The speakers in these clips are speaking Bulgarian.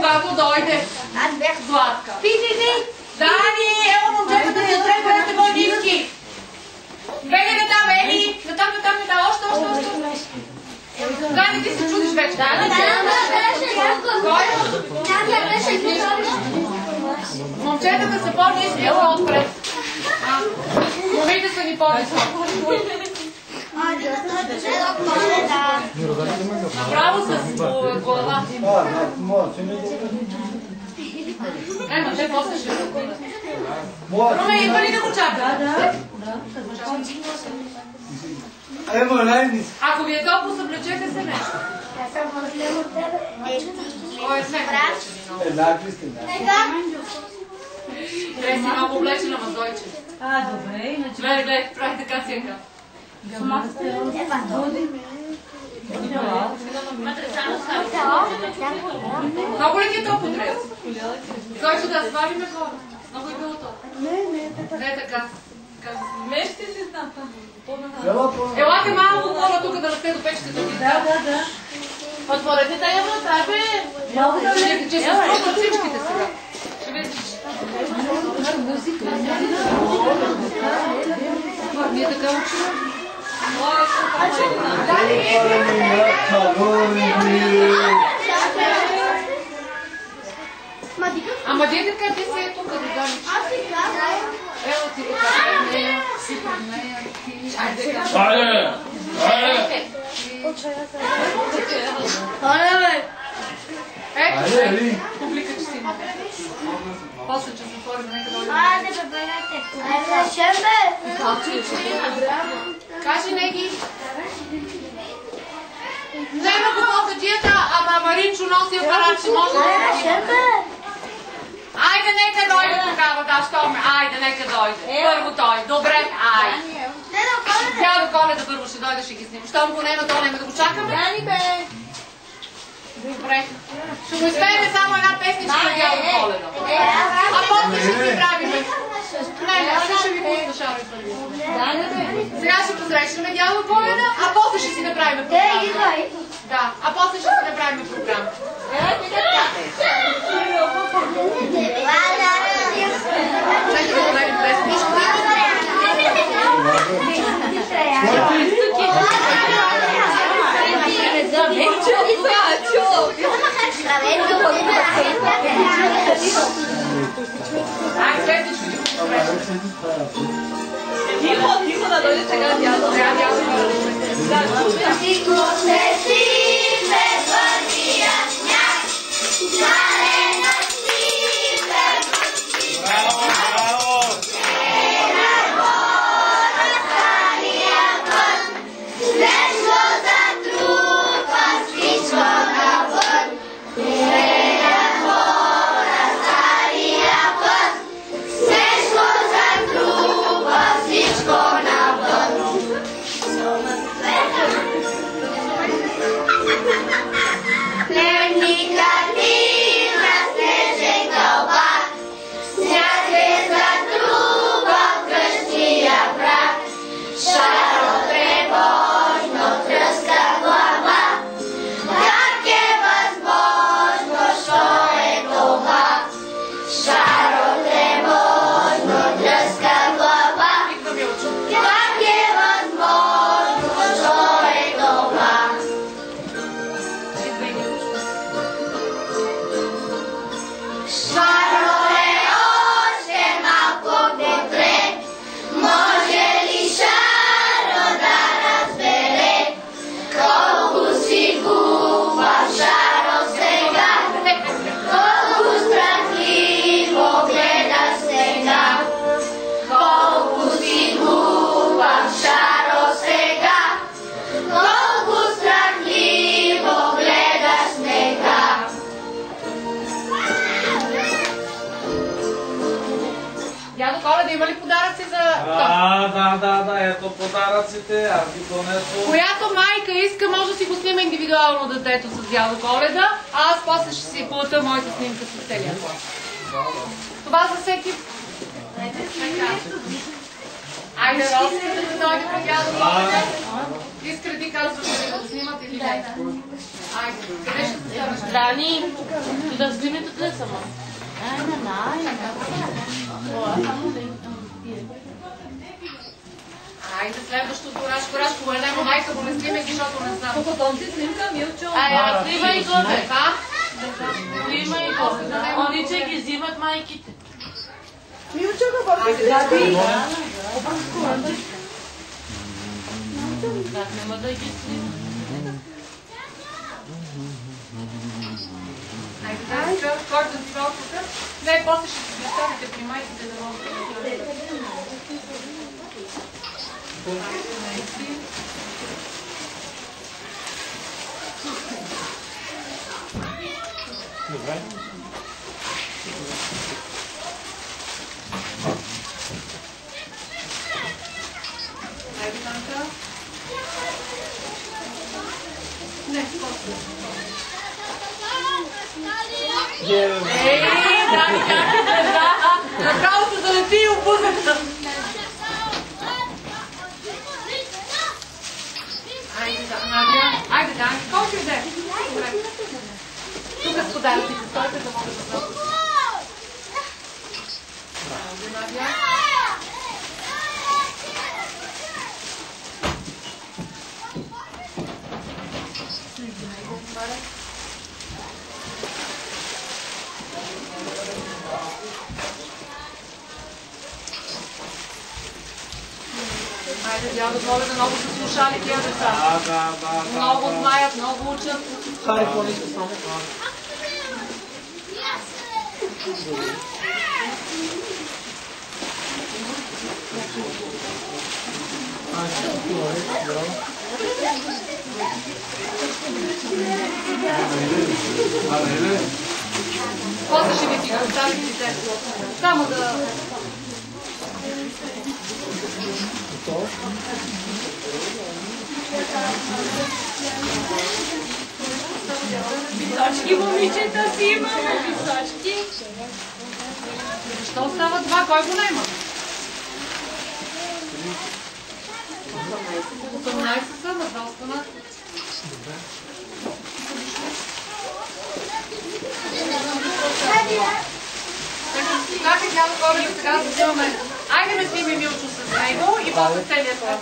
когато дойде Златка. Дани, ево момчетата се тръгвате по-низки. Бели натам, Ели, натам, още. Дани, ти се чудиш вече. Кой? Момчетата са по-ниски, ево отпред. Момите са ни по-ниски. Направо с глава. Ема, те после ще отидат. Руме, има ли да го чака? Да. Ако ви е топло, съблечете се нещо. Ой, сме облечени много. Трябва си много облечена, мазойче. Добре, иначе... Гледай, прави така сека. Много ли ти е топло дрес? Зойче, да свалиме хора. Много е било топло. Не така. Меште си знам. Елате малко хора тук да расте до печите за Да. Отворете тая врата, бе! Че се спробват всичките сега. Ще видите. Ние така учим. Ама дете къде си е тук да дали? Ево ти така, нея, си пред нея, ти... Айде! Ето, публика че си. После че се отворим, нека да отворим. Кажи, Неги. Взема го по съдията, ама Маринчо носи апарат, ще може да... Айде, нека дойде тогава, да, що ме. Айде, нека дойде. Първо той. Добре, айде. Дядо Коледа първо ще дойде, ще ги снимам. Щом го нема, то нема да го чакаме. Дани, бе. Добре. Ще го изпееме само една песничка на Дядо Коледа. А после ще си правиме. Не, аз ще ви послушаваме първи. Сега ще посрещаме Дядо Коледа, а после ще си направим програма. Да, а после ще си направим програма. Чакай да намерим песничка. Тихо да дойде сега дядо. Ето подаръците, аз ги донесох. Която майка иска, може да си го снима индивидуално детето с Дядо Коледа, а аз после ще си плата моята снимка с целия клас. Това за всеки. Айде, Росите да дойде при Дядо Коледа. Искреди казва, да го снимат или не. Айде, къде ще се ставаш? Дани, да снимете къде само. Айде, следващото Рашко, една майка го не снимай, защото не знам. Фотонци снимка, Милчо. Снимай го, бе. А? Снимай го. Они че ги взимат майките. Милчо, какво се габи? Как нема да ги снимат? Айде, който да ти вълката. Не, после ще си представите при майките да могат да Добре. Айде, Танка. Не, после. Ей, Дани, направото да лети и обузата. Айде, Надя. Айде, Дани, колко ще взе? Тук с подаръците, стойте да могат да знат. Айде, Надя. Айде, дядо, моля да много са слушали тия деца. Да. Много знаят, много учат. Хайде, по-ниско само. После ще ви ги оставите. Само да... Височки, момичета си имаме, височки. Защо остава това? Кой го найма? 18 са, на два останат. Как е тяло горе да сега да взимаме? Айде ме сними Милчо с него и после целият свят.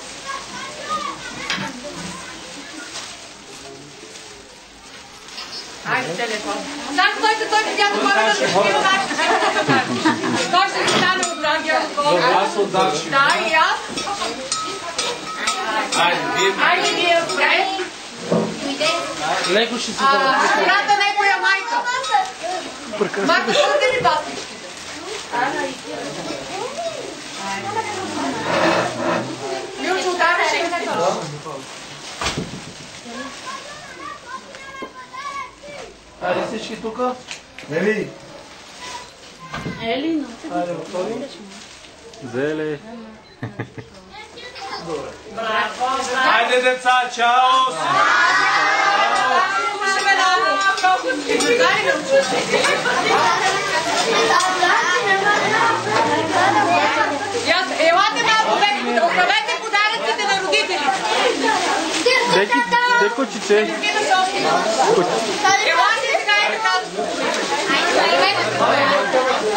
Айде целият свят. Так, стойте, дядо горе да се снима нашите. Той ще ви стане от другия отгоре. Добре, аз отдаваш. Да, и аз. Айде, вие добре. Леко ще си дава. Страната не е моя майка. Майка, слушате ли басничките? Милчо, удариш и не това. Айде всички тука. Ели. Ели, но. Айде, готови. Зеле. Айде, деца, чао! Слушаме много. Колко сте дали да учите? Елате малко, оправете подаръците на родителите. Теко чиче. Елате сега е така.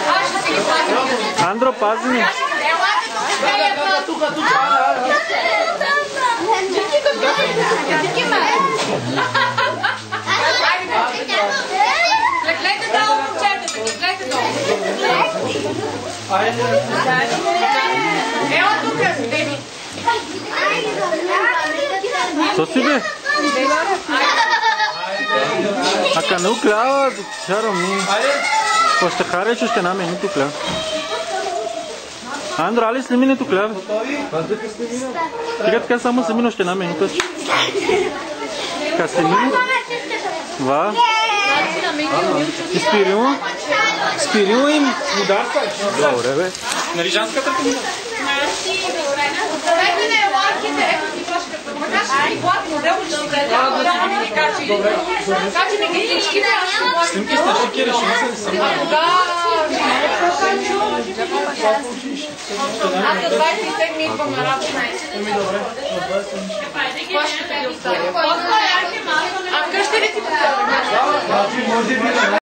Аз ще си ги пазя. Андро, пази ми. Елате тук. Гледайте долу, момчетата, гледайте долу. Ела тук, Деви. Що си бе? Ака не ukлява, чаро ми. Още харече ще наме не tukля. Андро, али сними не tukля. Сега така само се мино ще наме не тъч. Така се мино. Ва. Спиримо. Спиримо им. Добре, бе. Нали жанската книга? Оставете на еларките, ето си прошката. Макар ще ги плати модел, ще ги гледа. Да, не ми качи. Качи ми ги всички. Снимки с наши кириши, не са ли са? Да. А до 27 идваме работа. А вкъщи ли ти поставя?